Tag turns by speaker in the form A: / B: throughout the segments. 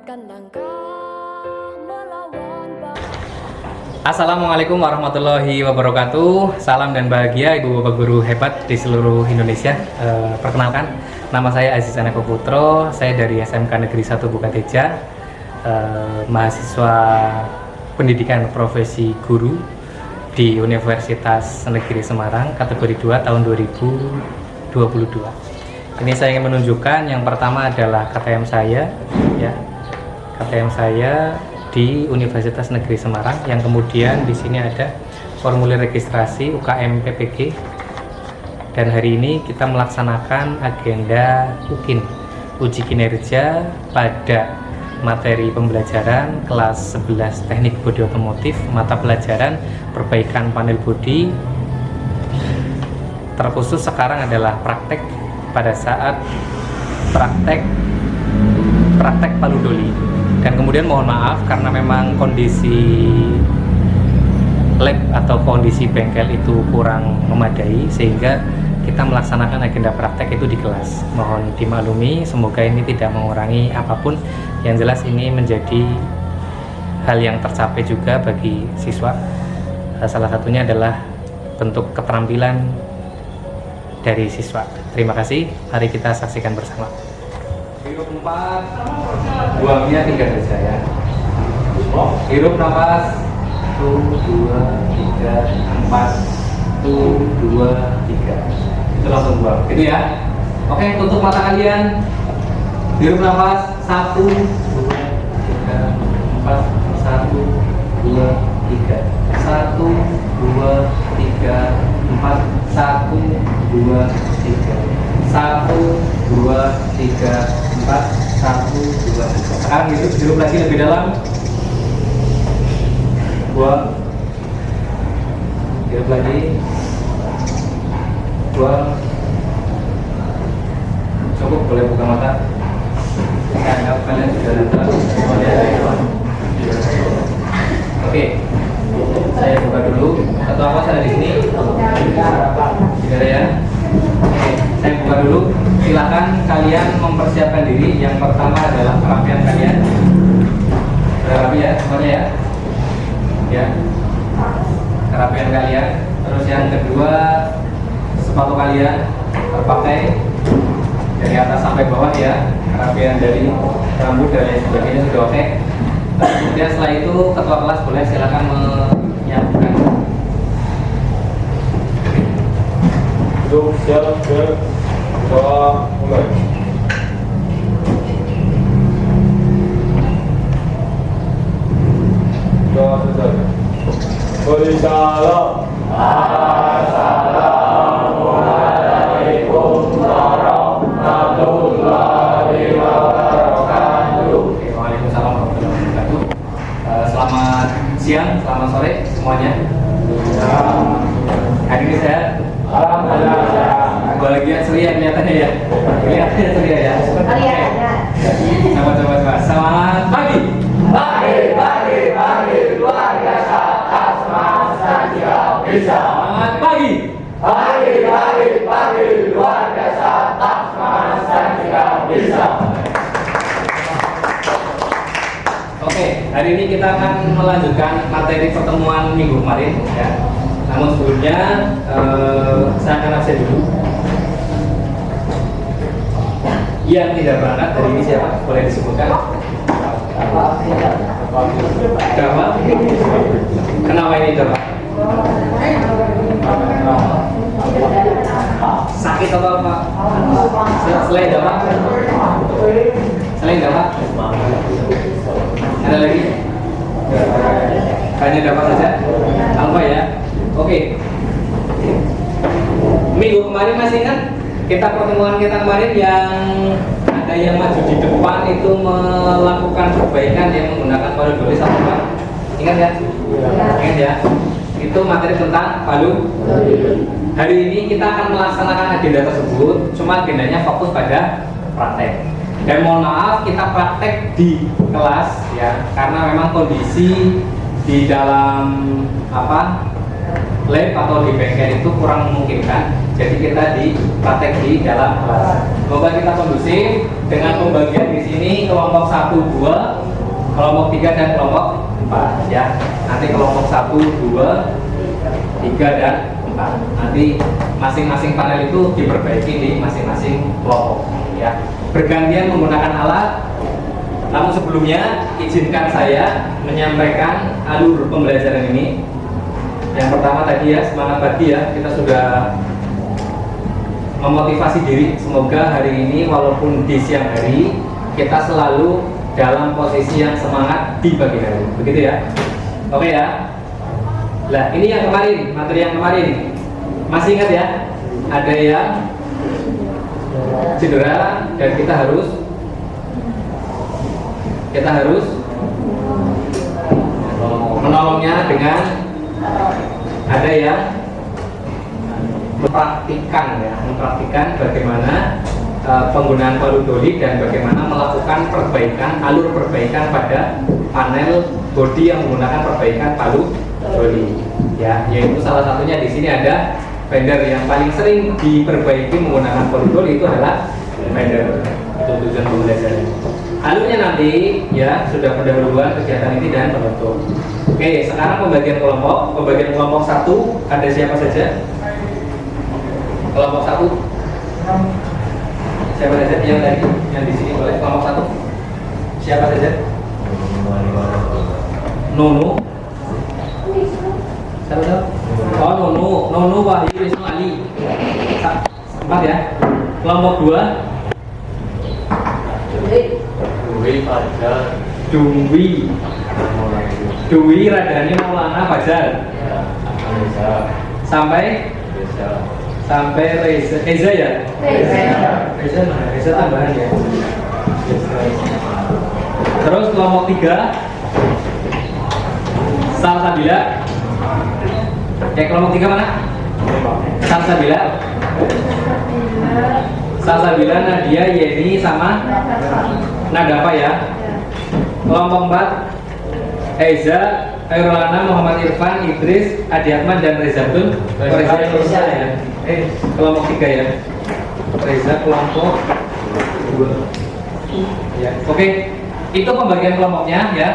A: Langkahkan langkah melawan
B: Assalamualaikum warahmatullahi wabarakatuh. Salam dan bahagia ibu bapak guru hebat di seluruh Indonesia. Perkenalkan, nama saya Aziz Aneko Putro. Saya dari SMK Negeri 1 Bukateja, mahasiswa pendidikan profesi guru di Universitas Negeri Semarang, kategori 2 tahun 2022. Ini saya ingin menunjukkan yang pertama adalah KTM saya, ya. KTM saya di Universitas Negeri Semarang, yang kemudian di sini ada formulir registrasi UKM PPG, dan hari ini kita melaksanakan agenda UKIN, uji kinerja pada materi pembelajaran kelas 11 teknik bodi otomotif, mata pelajaran perbaikan panel bodi. Terkhusus sekarang adalah praktek pada saat praktek palu doli. Dan kemudian mohon maaf karena memang kondisi lab atau kondisi bengkel itu kurang memadai, sehingga kita melaksanakan agenda praktek itu di kelas. Mohon dimaklumi, semoga ini tidak mengurangi apapun. Yang jelas ini menjadi hal yang tercapai juga bagi siswa. Salah satunya adalah bentuk keterampilan dari siswa. Terima kasih, mari kita saksikan bersama. Hirup 4, buangnya 3 saja ya. Hirup nafas 1, 2, 3, 4, 1, 2, 3. Itu langsung buang, gitu ya. Oke, tutup mata kalian. Hirup nafas 1, 2, 3, 4, 1, 2, 3, 1, 2, 3, 4, 1, 2, 3, 1, 2, 3, 4, 1, 2, 3. Sekarang hirup lagi lebih dalam. Buang. Hirup lagi. Buang. Cukup, boleh buka mata. Saya anggap kalian sudah datang. Oke, saya buka dulu. Atau apa saya di sini? Tidak ada ya. Oke, saya buka dulu. Silakan kalian mempersiapkan diri. Yang pertama adalah kerapian kalian. Sudah rapi ya semuanya ya? Ya, kerapian kalian. Terus yang kedua, sepatu kalian terpakai dari atas sampai bawah ya. Kerapian dari rambut dan lain sebagainya sudah oke. Kemudian setelah itu ketua kelas boleh silakan menyiapkan.
C: Siap, mulai. Assalamualaikum warahmatullahi wabarakatuh.
B: Waalaikumsalam warahmatullahi wabarakatuh. Selamat siang, selamat sore semuanya. Hari ini sehat?
C: Alhamdulillah.
B: Bahagia ceria kelihatannya ya. Kelihatannya ceria ya. Coba. Selamat pagi.
C: Pagi, luar biasa, Tasman saja bisa.
B: Selamat pagi.
C: Pagi, luar biasa, Tasman saja bisa.
B: Oke, hari ini kita akan melanjutkan materi pertemuan minggu kemarin ya. Namun sebelumnya saya akan absen dulu. Yang tidak berangkat hari ini siapa? Boleh disebutkan? Kenapa? Kenapa ini coba? Sakit atau apa? Selain apa? Selain apa? Ada lagi? Hanya dapat saja? Apa ya? Oke. Minggu kemarin masih ingat? Pertemuan kita kemarin yang ada yang maju di depan itu melakukan perbaikan yang menggunakan palu doli satu Pak. Ingat ya? Ingat ya? Itu materi tentang palu. Hari ini kita akan melaksanakan agenda tersebut, cuma agendanya fokus pada praktek. Dan mohon maaf kita praktek di kelas ya, karena memang kondisi di dalam lab atau di bengkel itu kurang memungkinkan. Jadi kita praktek di dalam kelas. Semoga kita kondusif dengan pembagian di sini kelompok 1, 2, kelompok 3 dan kelompok 4 ya. Nanti kelompok 1, 2, 3 dan 4. Nanti masing-masing panel itu diperbaiki di masing-masing kelompok ya. Bergantian menggunakan alat. Namun sebelumnya izinkan saya menyampaikan alur pembelajaran ini. Yang pertama tadi ya, semangat pagi ya. Kita sudah memotivasi diri. Semoga hari ini walaupun di siang hari kita selalu dalam posisi yang semangat di pagi hari. Begitu ya. Oke ya. Nah, ini yang kemarin, materi yang kemarin. Masih ingat ya? Ada yang cedera dan kita harus menolongnya dengan ada yang mempraktikkan bagaimana penggunaan palu doli dan bagaimana melakukan alur perbaikan pada panel bodi yang menggunakan perbaikan palu doli ya, yaitu salah satunya di sini ada fender yang paling sering diperbaiki menggunakan palu doli itu adalah fender. Itu tujuan pembelajaran. Alurnya nanti ya sudah pendahuluan kegiatan ini dan penutup. Oke, sekarang pembagian kelompok. Pembagian kelompok 1 ada siapa saja? Kelompok 1 siapa saja yang di sini boleh kelompok 1? Siapa saja? Nono. Siapa? Oh, Nono, Wahyu, Wisnu, Ali. 4 ya. Kelompok 2 Dwi, Radhani, Maulana, Fajar. Sampai Reza ya? Reza mana? Reza tambahan ya? Terus kelompok 3 Salsabila. Kelompok 3 mana? Salsabila, Nadia, Yeni, sama Nadafa ya. Kelompok 4 Eza, Airulana, Muhammad Irfan, Idris, Adi Ahmad dan Reza Abdul. Reza ya. Kelompok 3 ya. Reza kelompok 2 ya. Oke, itu pembagian kelompoknya ya.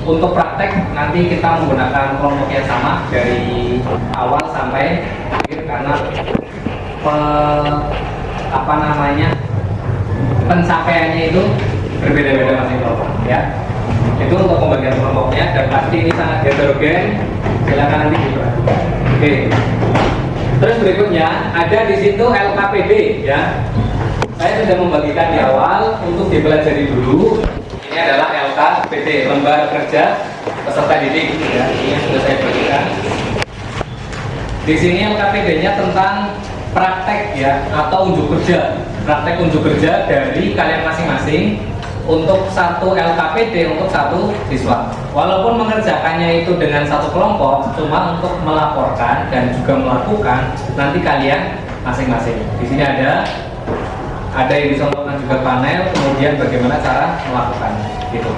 B: Untuk praktek nanti kita menggunakan kelompok yang sama dari awal sampai akhir karena pencapaiannya itu berbeda-beda masing kelompok ya. Itu untuk pembagian kelompoknya dan pasti ini sangat heterogen. Silakan nanti diperhatikan. Oke. Terus berikutnya ada di situ LKPD ya. Saya sudah membagikan di awal untuk dipelajari dulu. Ini adalah LKPD, lembar kerja peserta didik ya. Ini yang sudah saya bagikan. Di sini LKPD-nya tentang praktek ya atau unjuk kerja. Praktek unjuk kerja dari kalian masing-masing untuk satu LKPD untuk satu siswa. Walaupun mengerjakannya itu dengan satu kelompok, cuma untuk melaporkan dan juga melakukan nanti kalian masing-masing. Di sini ada yang dicontohkan juga panel, kemudian bagaimana cara melakukannya. Gitu.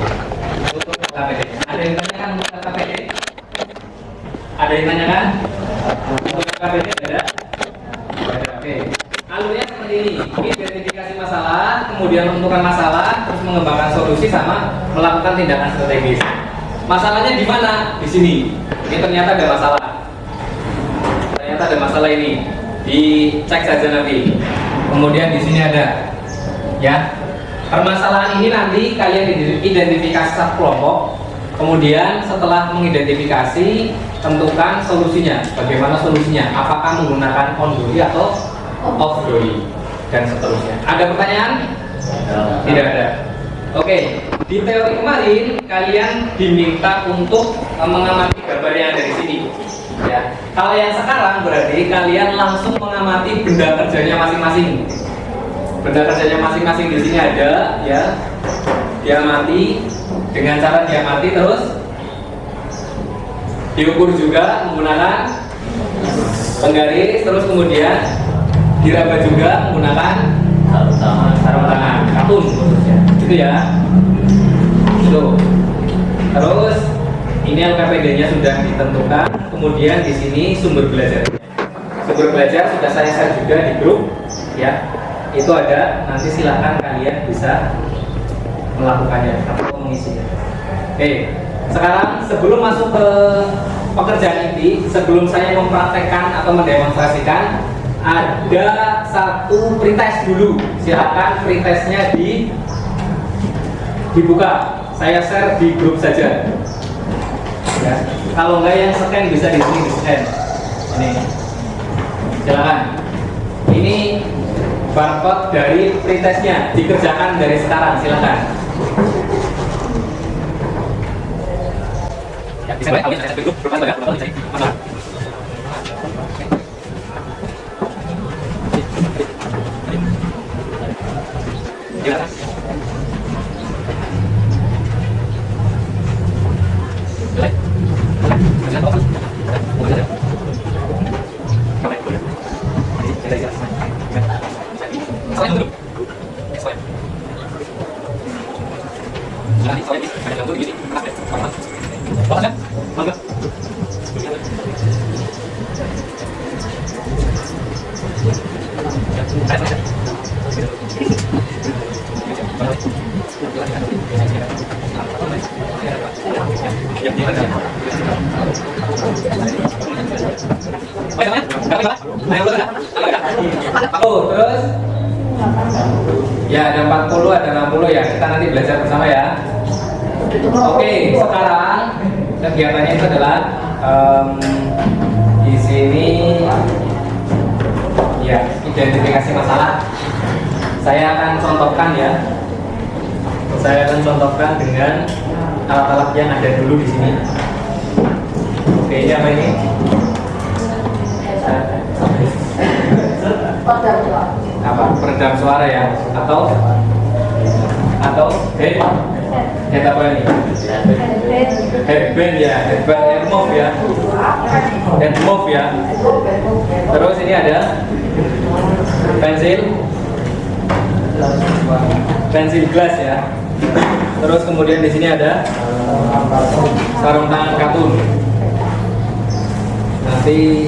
B: Untuk LKPD. Ada yang tanyakan untuk LKPD? Ada yang tanyakan? Untuk LKPD ada? Oke. Alurnya seperti ini. Identifikasi masalah, kemudian menentukan masalah, terus mengembangkan solusi sama melakukan tindakan strategis. Masalahnya di mana? Di sini. Ini ternyata ada masalah. Ternyata ada masalah ini. Dicek saja nanti. Kemudian di sini ada ya. Permasalahan ini nanti kalian identifikasi satu kelompok. Kemudian setelah mengidentifikasi, tentukan solusinya. Bagaimana solusinya? Apakah menggunakan on doli atau off doli dan seterusnya. Ada pertanyaan? Tidak ada. Oke, di teori kemarin kalian diminta untuk mengamati gambar yang ada di sini. Ya. Kalau yang sekarang berarti kalian langsung mengamati benda kerjanya masing-masing. Benda kerjanya masing-masing di sini ada, ya. Diamati dengan cara diamati terus diukur juga menggunakan penggaris, terus kemudian diraba juga menggunakan sarung tangan, katun khususnya. Gitu ya. Tuh. Terus ini LKPD-nya sudah ditentukan. Kemudian di sini sumber belajarnya. sebelum belajar sudah saya share juga di grup ya. Itu ada, nanti silahkan kalian bisa melakukannya atau mengisinya. Oke, sekarang sebelum masuk ke pekerjaan inti, sebelum saya mempraktekkan atau mendemonstrasikan, ada satu pretest dulu. Silahkan pretestnya dibuka. Saya share di grup saja. Ya. Kalau enggak yang scan bisa di sini di scan. Ini. Silakan. Ini barcode dari pretestnya, dikerjakan dari sekarang. Silakan. Ya, bisa kalian saya di grup ya, masalah. Gimana? Terus ya ada 40, ada 60 ya. Kita nanti belajar bersama ya. Oke, sekarang kegiatannya itu adalah di sini ya identifikasi masalah. Saya akan contohkan ya. Saya akan contohkan dengan alat-alat yang ada dulu di sini. Oke, ini apa ini? Apa? Peredam suara ya? Atau head apa ini? Headband ya, headband earmuff ya. Headmuff ya. Terus ini ada pensil glass ya. Terus kemudian di sini ada sarung tangan katun. Nanti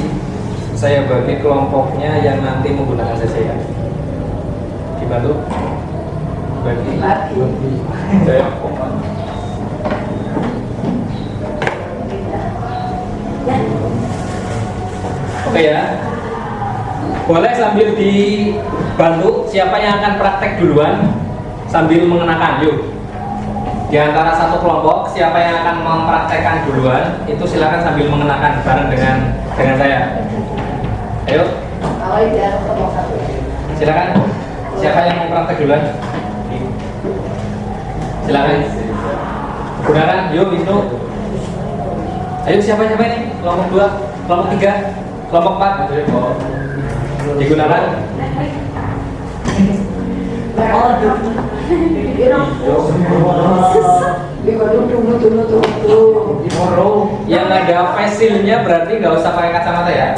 B: saya bagi kelompoknya yang nanti menggunakan CC ya. Dibantu bagi. Oke ya. Boleh sambil dibantu siapa yang akan praktek duluan sambil mengenakan. Yuk. Di antara satu kelompok siapa yang akan mempraktekkan duluan itu silakan sambil mengenakan bareng dengan saya. Ayo. Silakan. Siapa yang mau praktek duluan? Silakan. Gunakan. Yuk Wisnu. Ayo siapa ini? Kelompok 2, kelompok 3, kelompok 4. Digunakan. Yang ada face shield-nya berarti nggak usah pakai kacamata ya.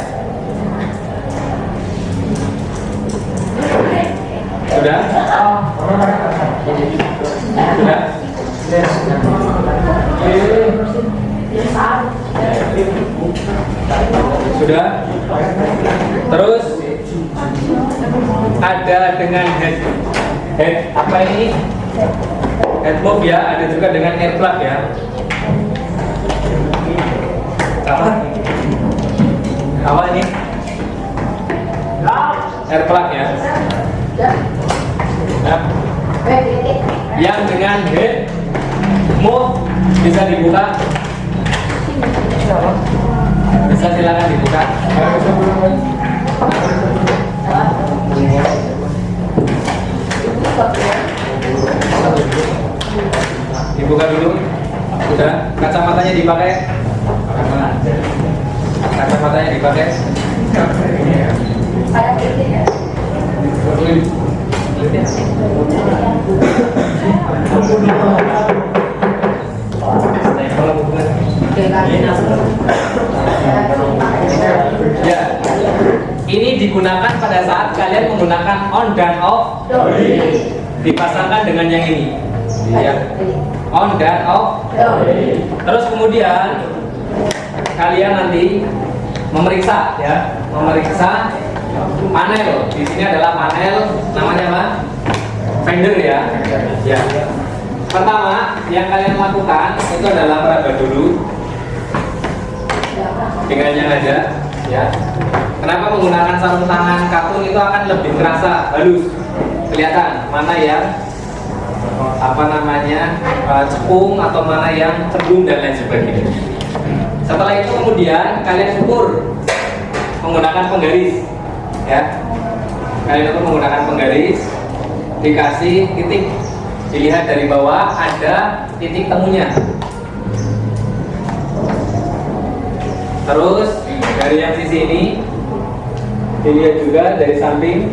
B: Sudah? Sudah? Sudah? Terus ada dengan head apa ini? Head move ya, ada juga dengan air plug ya. Apa ini? Air plug ya. Nah, yang dengan head move bisa dibuka. Bisa silakan dibuka. Dibuka dulu. Sudah, kacamatanya dipakai. Kacamatanya dipakai. Ya, ini digunakan pada saat kalian menggunakan on dan off. Dipasangkan dengan yang ini. Ya. On dan off. Terus kemudian kalian nanti memeriksa ya, memeriksa panel. Di sini adalah panel, namanya apa? Fender ya. Ya. Pertama yang kalian lakukan itu adalah meraba dulu dengan yang ada ya. Kenapa menggunakan sarung tangan kapur itu akan lebih terasa halus, kelihatan mana yang apa namanya cepung atau mana yang cembung dan lain sebagainya. Setelah itu kemudian kalian ukur menggunakan penggaris ya. Kalian ukur menggunakan penggaris, dikasih titik, dilihat dari bawah ada titik temunya. Terus dari yang sisi ini dilihat juga dari samping,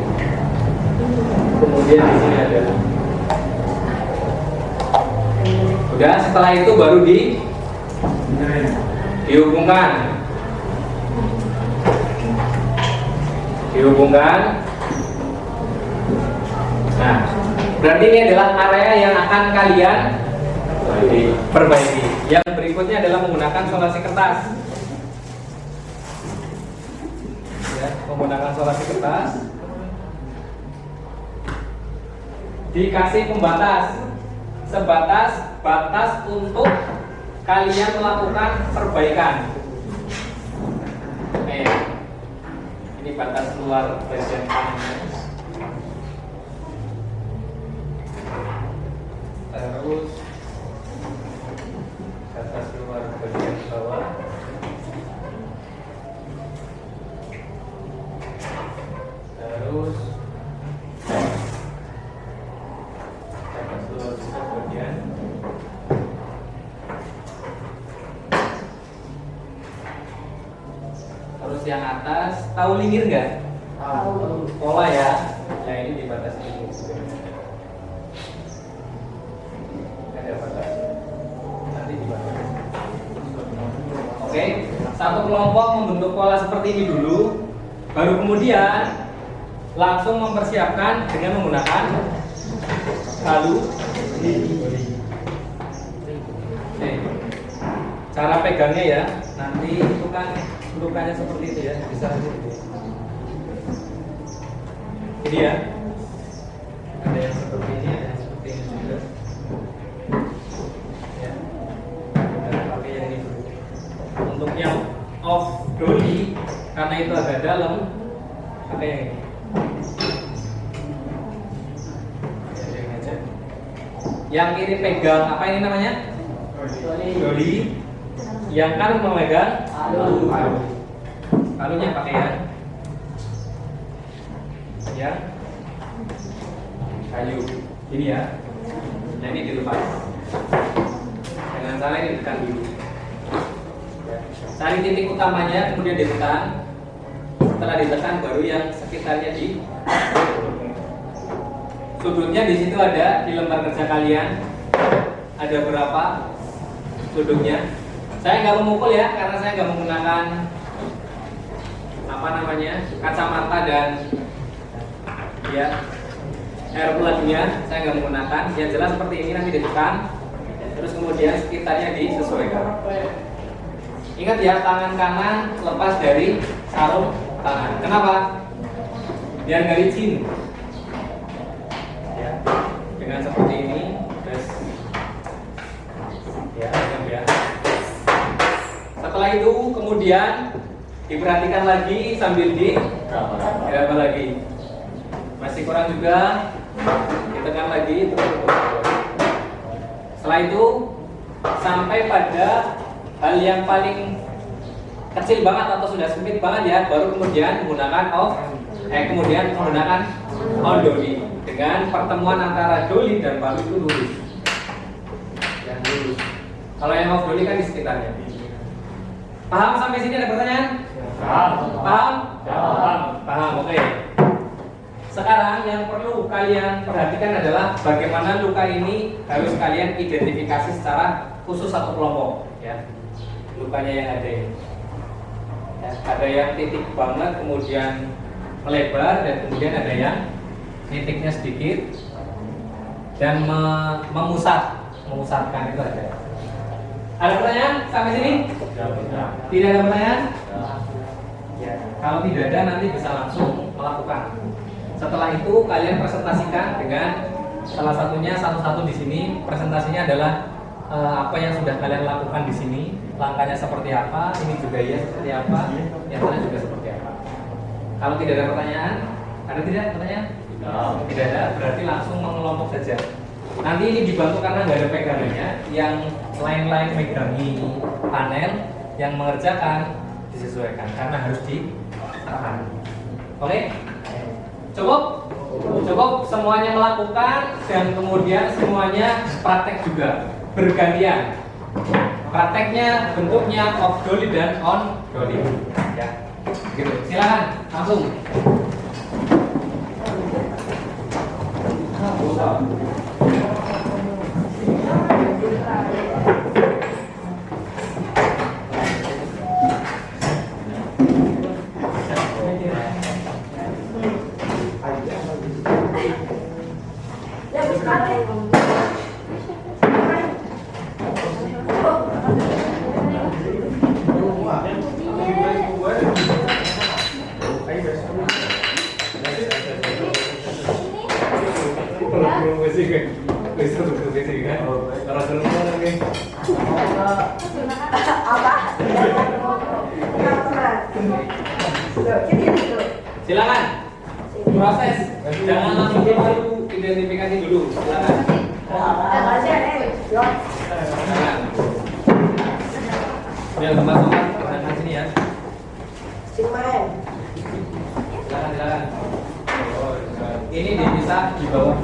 B: kemudian di sini ada. Udah, setelah itu baru dihubungkan. Nah, berarti ini adalah area yang akan kalian perbaiki. Yang berikutnya adalah menggunakan solasi kertas. Ya, menggunakan solasi kertas. Dikasih pembatas, sebatas batas untuk kalian melakukan perbaikan. Ini batas luar bagian kanannya. Terus batas luar bagian bawah. Terus batas luar bagian. Terus yang atas, tahu lingkir nggak? Tahu. Pola ya. Nah ini di batas ini. Ada batas. Nanti di batas. Oke. Satu kelompok membentuk pola seperti ini dulu, baru kemudian langsung mempersiapkan dengan menggunakan kalu. Oke. Cara pegangnya ya. Nanti itu kan lukanya seperti itu ya, bisa seperti itu. Ini ya, ada yang seperti ini, ada yang seperti ini juga. Ya, kita pakai yang ini dulu. Untuk yang off dolly, karena itu agak dalam, pakai yang ini. Yang aja. Yang kiri pegang apa ini namanya? Dolly. Yang kanan memegang kalunya pakai ya kayu ini ya. Nah ini dilepas dengan cara ini ditekan dulu. Cari titik utamanya kemudian ditekan. Setelah ditekan baru yang sekitarnya di sudutnya. Di situ ada di lembar kerja kalian ada berapa sudutnya. Saya nggak memukul ya, karena saya nggak menggunakan apa namanya kacamata dan ya air plugnya. Saya nggak menggunakan. Yang jelas seperti ini, nanti ditekan, terus kemudian sekitarnya disesuaikan. Ingat ya, tangan kanan lepas dari sarung tangan. Kenapa? Biar nggak licin. Ya, dengan seperti ini, terus ya, ya. Setelah itu kemudian diperhatikan lagi sambil diraba lagi. Masih kurang juga, ditekan lagi. Setelah itu sampai pada hal yang paling kecil banget atau sudah sempit banget ya, baru kemudian menggunakan kemudian menggunakan on dolly dengan pertemuan antara dolly dan palu itu lurus. Yang lurus. Kalau yang off dolly kan di sekitarnya. Paham sampai sini, ada pertanyaan? Paham? Paham, oke. Sekarang yang perlu kalian perhatikan adalah bagaimana luka ini harus kalian identifikasi secara khusus satu kelompok ya. Lukanya yang ada ini ya, ada yang titik banget kemudian melebar, dan kemudian ada yang titiknya sedikit dan memusatkan, itu ada. Ada pertanyaan sampai sini? Tidak ada pertanyaan? Kalau tidak ada nanti bisa langsung melakukan. Setelah itu kalian presentasikan dengan salah satunya satu-satu di sini. Presentasinya adalah apa yang sudah kalian lakukan di sini, langkahnya seperti apa, ini juga ya seperti apa, yang sana juga seperti apa. Kalau tidak ada pertanyaan, ada tidak pertanyaan? Tidak ada, berarti langsung mengelompok saja. Nanti ini dibantu karena nggak ada pegangannya, yang lain-lain megangi panel, yang mengerjakan disesuaikan karena harus ditahan. Oke? Cukup? Cukup semuanya melakukan dan kemudian semuanya praktek juga bergantian. Prakteknya bentuknya off dolly dan on dolly. Ya, gitu. Silakan langsung. Silakan proses, jangan langsung dulu identifikasi dulu. Silakan. Silakan. Biar teman-teman ke sini ya. Silakan, silakan. Ini dipisah di bawah.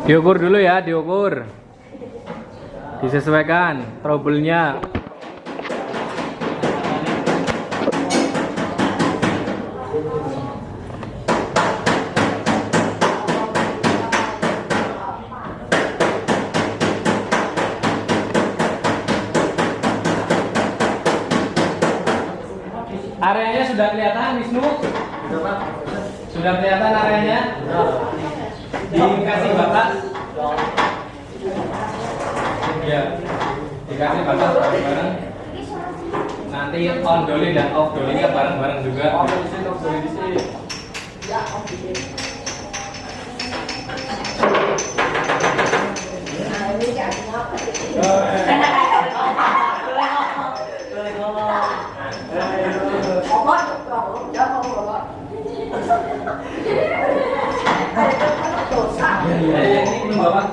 B: Diukur dulu ya, diukur. Disesuaikan trouble-nya. Areanya sudah kelihatan, Wisnu? Sudah kelihatan areanya? Dikasih batas? Ya, dikasih batas bareng-bareng. Nanti on dolly dan off dolly-nya bareng-bareng juga. Ini belum bapak.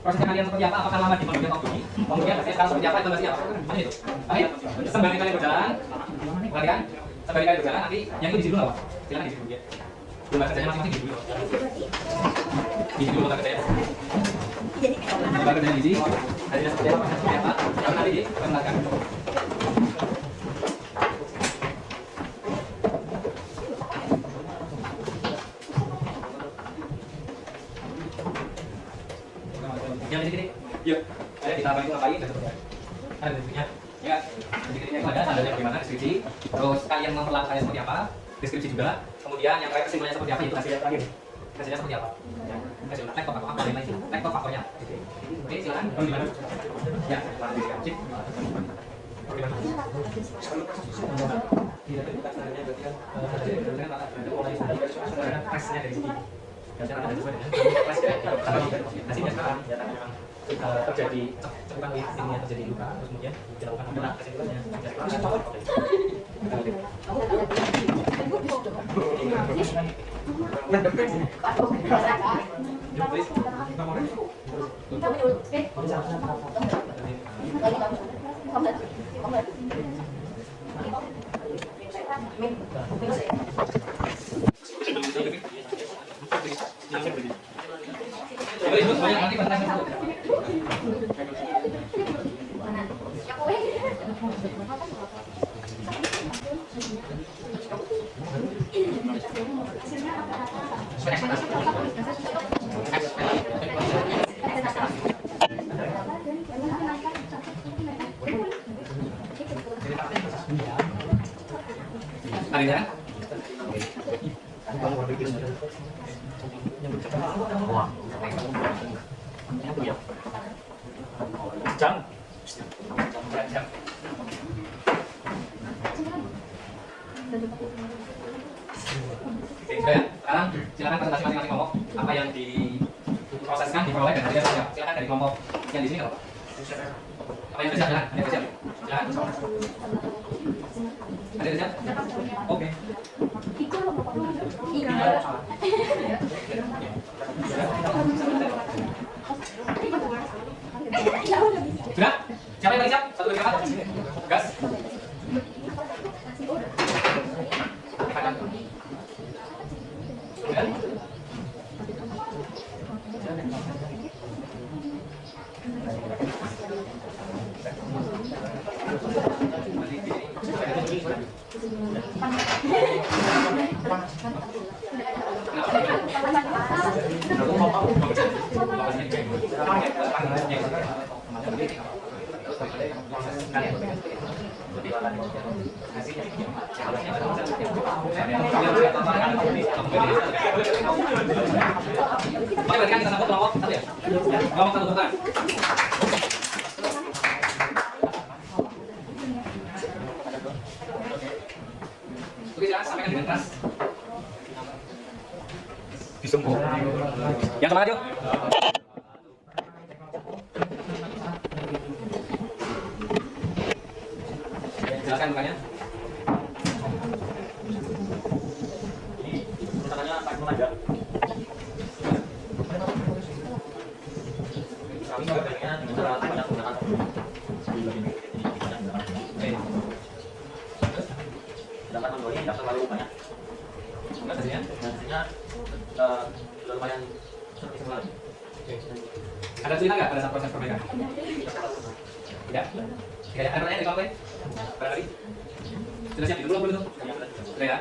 B: Prosesnya kalian seperti apa? Apakah lama di pembagian waktu ini? Kemudian sekarang seperti apa? Itu masih apa? Hanya itu. Oke. Sembari kalian berjalan, perhatikan. Sembari kalian berjalan, nanti yang itu di situ nggak Pak? Silakan di situ ya. Dulu kerjanya masing-masing di situ. Di situ dulu kerjanya. Coba kerjanya di sini. Hasilnya seperti apa? Seperti apa? Nanti di perkenalkan. apa itu ngapain dan seterusnya. Ada deskripsinya. Ya, deskripsinya itu ada standarnya bagaimana deskripsi. Terus kalian memperlakukannya seperti apa? Deskripsi juga. Kemudian yang terakhir kesimpulannya seperti apa? Itu hasilnya terakhir. Hasilnya seperti apa? Ya. Hasilnya lektor atau apa yang lain? Lektor faktornya. Oke, silakan. Gimana? Ya, lanjut. Bagaimana? Tidak terbuka standarnya berarti kan tesnya dari sini. Biasanya ada sesuai dengan hasilnya sekarang memang terjadi cepat di sini yang terjadi luka terus kemudian dilakukan adalah kesimpulannya. Ada jam. Oke, sekarang silakan presentasi masing-masing kelompok apa yang diproseskan, diperoleh dan hasilnya siapa. Silakan dari kelompok yang di sini apa? Apa yang sudah siap? Ada siap? Silakan. Ada siap? Oke. Sudah? Siapa yang paling siap? Satu, dua, tiga, gas. Oke, berarti kan kita sambut kelompok satu ya? Kelompok satu bukan? Oke, silakan sampaikan dengan keras. Disembur. Yang semangat yuk. Jelaskan mukanya.
D: Katanya tak mengajar. Kami sebenarnya dengan cara banyak menggunakan sedangkan Android tidak terlalu banyak.
B: Hasilnya?
D: Hasilnya sudah lumayan sempurna.
B: Ada cerita nggak pada saat proses perbaikan? Tidak? Tidak ada pertanyaan di kelompok lain? Barangkali? Sudah siap? Itu belum itu? Sudah ya?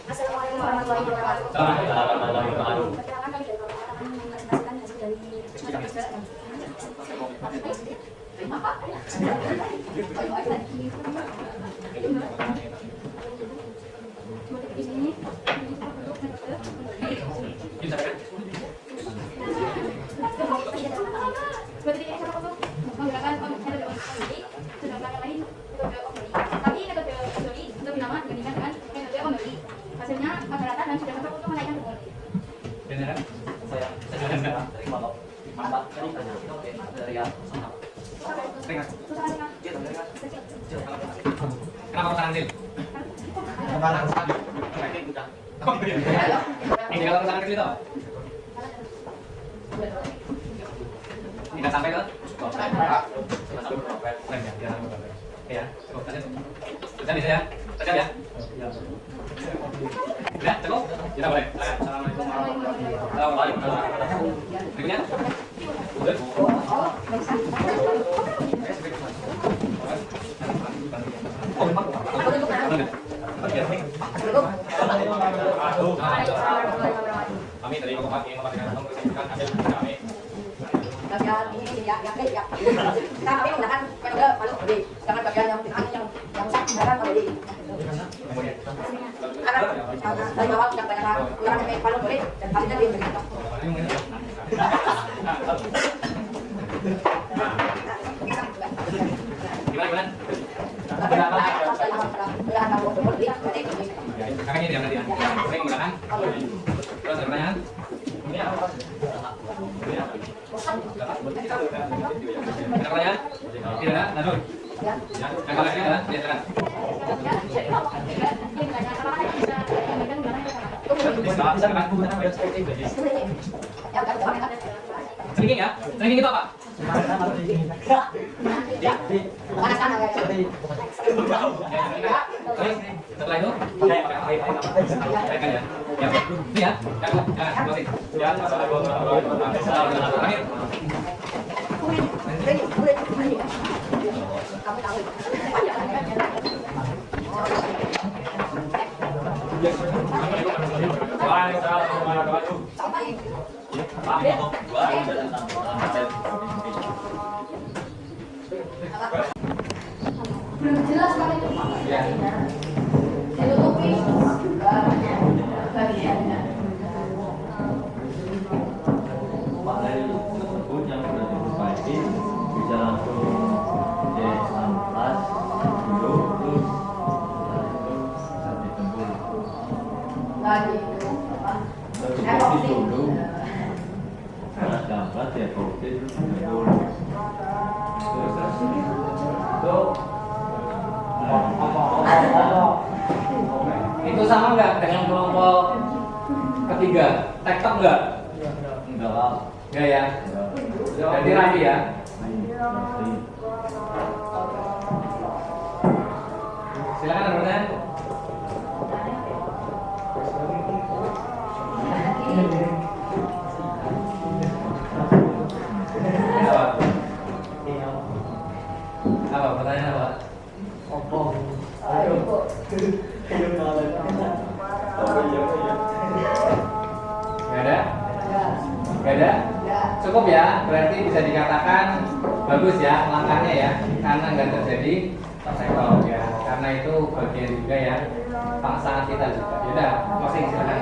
A: Assalamualaikum warahmatullahi wabarakatuh. Perkenalkan kami dari kelompok akan mempresentasikan hasil dari di sini menggunakan metode Omni, sedangkan yang lain metode Omni. Tapi metode Omni lebih lama dibandingkan dengan metode Omni. Hasilnya rata-rata dan sudah cocok untuk menaikkan hubungan.
B: Beneran?
D: Saya dari kelompok mantap dari dari yang
B: Ringan.
A: Susah.
B: Kenapa kau kecil? Ini kalau tangan kecil itu apa? Tidak sampai ke? Ya, cukup. Sudah bisa ya? Sudah ya? Sudah, cukup? Kita boleh. Assalamualaikum warahmatullahi wabarakatuh. Berikutnya?
A: dari bawah sudah banyak orang yang paling boleh dan pastinya dia begitu.
B: Gimana? Kakak ini diam nanti ya. Saya menggunakan. Terus ada pertanyaan? Ini apa? Ada pertanyaan? Tidak ada? Lalu? Ya. Yang kalau ini ada? Ya, silakan. Stringing ya? Stringing itu apa? Terus setelah itu kan ya? Ya, ini ya? Jangan closing. Jangan masalah terakhir.
A: Belum jelas kan itu
B: Ya.
A: ditutupi bagiannya.
D: Panel tersebut yang sudah diperbaiki bisa langsung D16 dulu terus bisa ditembul
A: Lagi
D: terus dulu karena gambar dia bukti terus ditembul terus
B: Itu sama nggak dengan kelompok ketiga? TikTok nggak?
D: enggak lah
B: Nggak ya? Jadi rapi ya? Silakan ada pertanyaan. Apa pertanyaan apa? Nggak ada? Nggak ada? Cukup ya, berarti bisa dikatakan bagus ya langkahnya ya, karena nggak terjadi tersekol ya, karena itu bagian juga ya pasangan kita juga. Yaudah, closing silakan.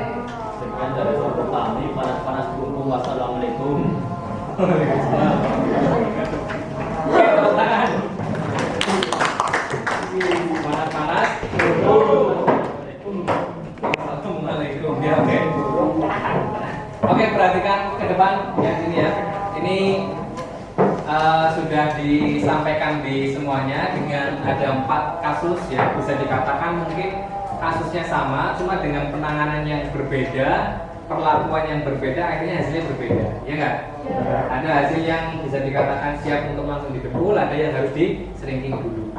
D: sekian dari Sobat Tani panas-panas dulu. Wassalamualaikum.
B: Oke, tepuk tangan. Panas-panas. Assalamualaikum. Ya, oke. Oke, perhatikan ke depan ya sini ya. Ini sudah disampaikan di semuanya dengan ada 4 kasus ya, bisa dikatakan mungkin kasusnya sama, cuma dengan penanganan yang berbeda, perlakuan yang berbeda, akhirnya hasilnya berbeda, ya enggak? Ada hasil yang bisa dikatakan siap untuk langsung didebul, ada yang harus di-shrinking dulu.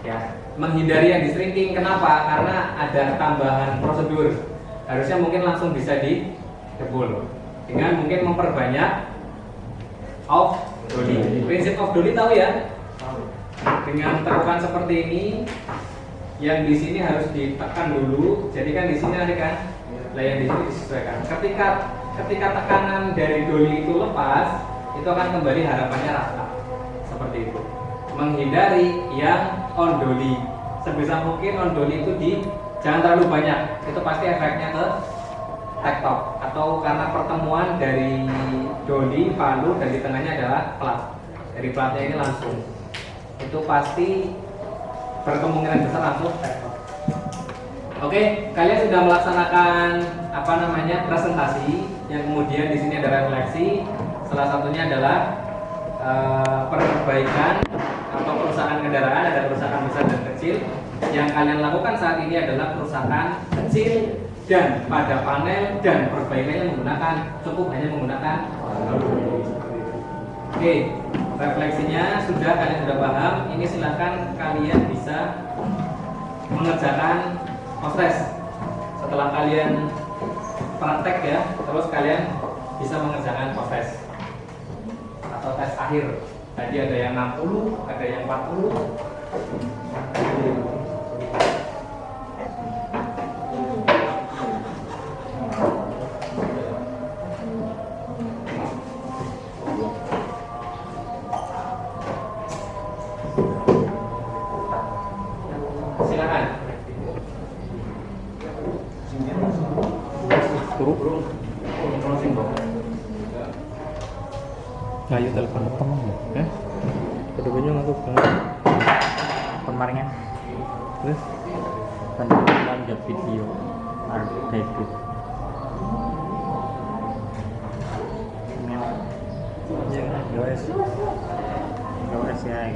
B: Ya, menghindari yang di-shrinking, kenapa? Karena ada tambahan prosedur. Harusnya mungkin langsung bisa didebul dengan mungkin memperbanyak off dolly. Prinsip off dolly tahu ya? Dengan tekukan seperti ini, yang di sini harus ditekan dulu. Jadi kan di sini ada kan, lah yang di sini disesuaikan. Ketika tekanan dari dolly itu lepas, itu akan kembali harapannya rata. Seperti itu. Menghindari yang on dolly. Sebisa mungkin on dolly itu jangan terlalu banyak. Itu pasti efeknya ke tektok, atau karena pertemuan dari dolly, palu, dan di tengahnya adalah plat. Dari platnya ini langsung. Itu pasti berkemungkinan besar langsung tektok. Oke, kalian sudah melaksanakan presentasi, yang kemudian di sini ada refleksi. Salah satunya adalah perbaikan atau perusahaan kendaraan, ada perusahaan besar dan kecil. Yang kalian lakukan saat ini adalah perusahaan kecil dan pada panel, dan perbaikannya cukup hanya menggunakan. Oke, refleksinya kalian sudah paham. Ini silahkan kalian bisa mengerjakan postres. Setelah kalian praktek ya, terus kalian bisa mengerjakan postres atau tes akhir. Tadi ada yang 60, ada yang 40. Silakan. Ngayu telepon temen ya? Kedua-duanya ngaku kemarinnya. Terus
D: kan lanjut video debut
B: GWS ya.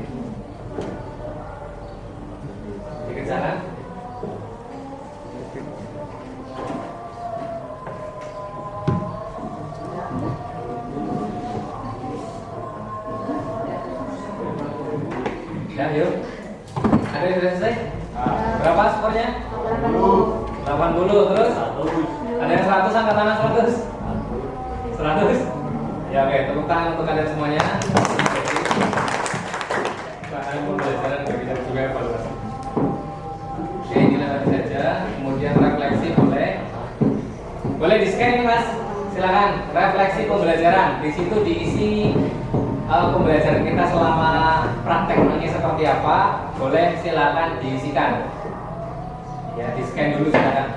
B: Dikit sana. Ya, yuk. Ada yang sudah selesai? Berapa skornya? 80. Terus? Ada yang 100, angkat tangan 100. 100? Ya, oke, tepuk tangan untuk kalian semuanya. Bahan pembelajaran nggak bisa juga evaluasi. Oke, dilewati saja. Kemudian refleksi boleh di scan ini mas. Silakan refleksi pembelajaran. Di situ diisi pembelajaran kita selama prakteknya seperti apa. Boleh silakan diisikan. Ya, di scan dulu silakan.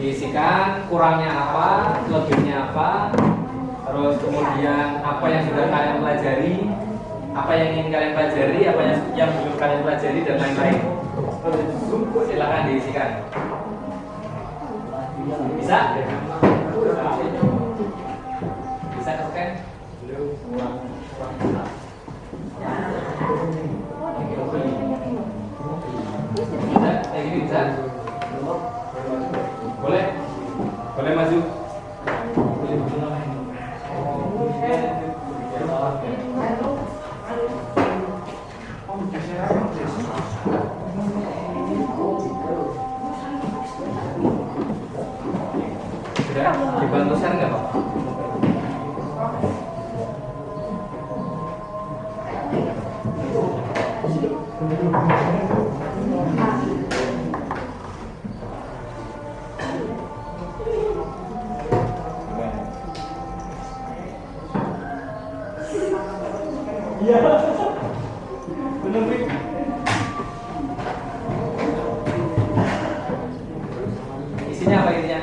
B: Diisikan kurangnya apa, lebihnya apa, terus kemudian apa yang sudah kalian pelajari, apa yang ingin kalian pelajari, apa yang belum kalian pelajari dan lain-lain. Silakan diisikan. Bisa? Bisa kan? Bisa? Kayak gini bisa? Boleh? Boleh maju? Sudah dibantu share nggak Pak? Iya. Benar nih. Isinya apa isinya?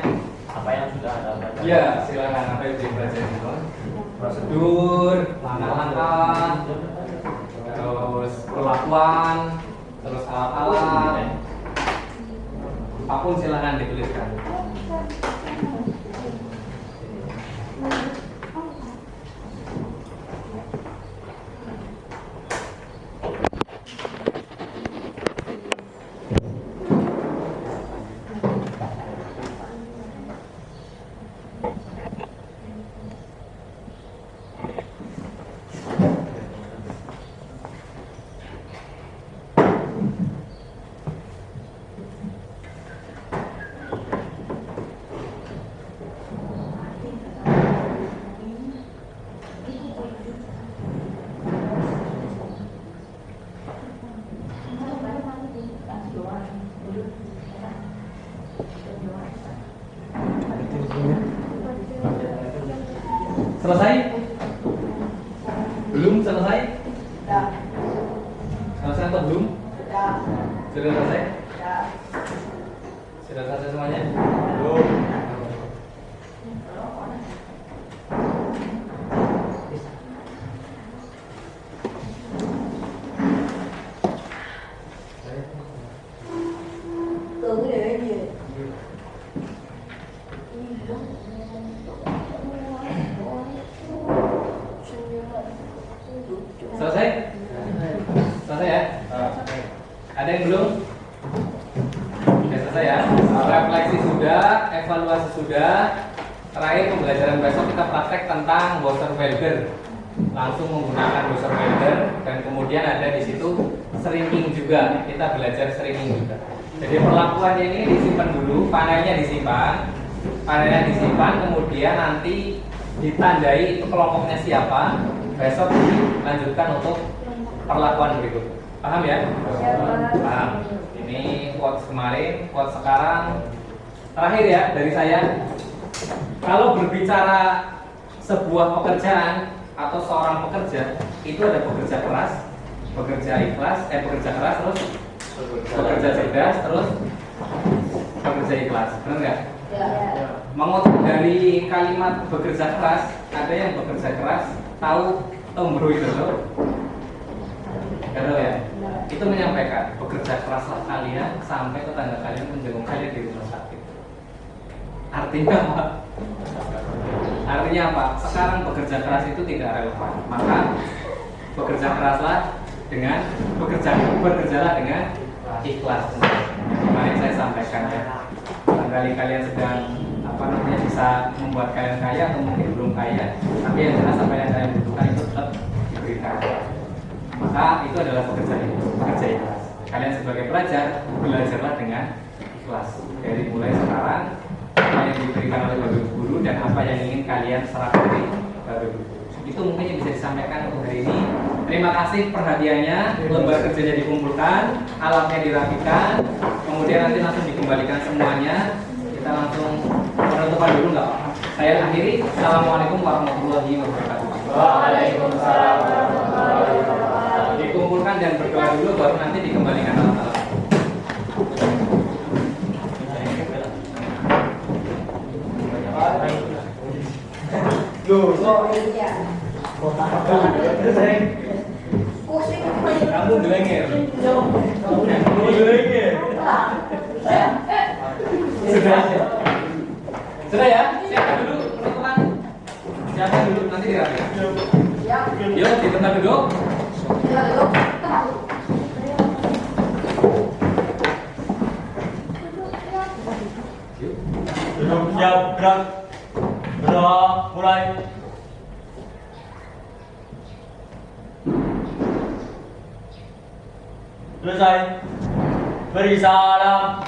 D: apa yang sudah ada baca.
B: Iya, silakan apa yang dipelajari itu. Prosedur, langkah-langkah, terus perlakuan, terus alat-alat. Apapun silakan dituliskan. Selesai? Belum selesai?
C: Sudah.
B: Selesai atau belum?
C: Sudah.
B: Sudah selesai?
C: Sudah.
B: Sudah selesai semuanya? Belum.
C: Tưởng để gì?
B: Selesai? Selesai ya? Ada yang belum? Sudah selesai ya? Refleksi sudah, evaluasi sudah. Terakhir pembelajaran besok kita praktek tentang Wasser welder. Langsung menggunakan Wasser welder dan kemudian ada di situ shrinking juga. Kita belajar shrinking juga. Jadi perlakuannya ini disimpan dulu, panelnya disimpan, kemudian nanti ditandai itu kelompoknya siapa. Besok dilanjutkan untuk perlakuan berikut. Paham ya? Paham. Ini quotes kemarin, quotes sekarang. Terakhir ya dari saya. Kalau berbicara sebuah pekerjaan atau seorang pekerja, itu ada pekerja keras, pekerja ikhlas, pekerja keras, terus pekerja cerdas, terus pekerja ikhlas. Benar nggak?
C: Ya.
B: Mengutip dari kalimat bekerja keras, ada yang bekerja keras, tahu Tombro itu loh. Tahu ya? Itu menyampaikan bekerja keraslah kalian sampai tetangga kalian menjenguk kalian di rumah sakit. Artinya apa? Artinya apa? Sekarang bekerja keras itu tidak relevan. Maka bekerja keraslah dengan bekerjalah dengan ikhlas. Kemarin saya sampaikan ya. Barangkali kalian sedang bisa membuat kalian kaya atau mungkin belum kaya, tapi yang jelas apa yang kalian butuhkan itu tetap diberikan. Maka itu adalah bekerja ikhlas. Kalian sebagai pelajar belajarlah dengan ikhlas. Dari mulai sekarang apa yang diberikan oleh Bapak Guru dan apa yang ingin kalian serap dari Bapak Guru. Itu mungkin yang bisa disampaikan untuk hari ini. Terima kasih perhatiannya. Lembar kerjanya dikumpulkan, alatnya dirapikan, kemudian nanti langsung dikembalikan semuanya. Kita langsung penutupan dulu nggak apa-apa. Saya akhiri. Assalamualaikum warahmatullahi wabarakatuh.
C: Waalaikumsalam warahmatullahi wabarakatuh.
B: Dikumpulkan dan berdoa dulu, baru nanti dikembalikan alat-alat. Kamu gelengir. Sudah ya? Siapkan dulu penutupan. Siapkan dulu, nanti dirapikan. Yuk, di tempat duduk.
C: Duduk siap, gerak. Berdoa, mulai. Selesai. Beri salam.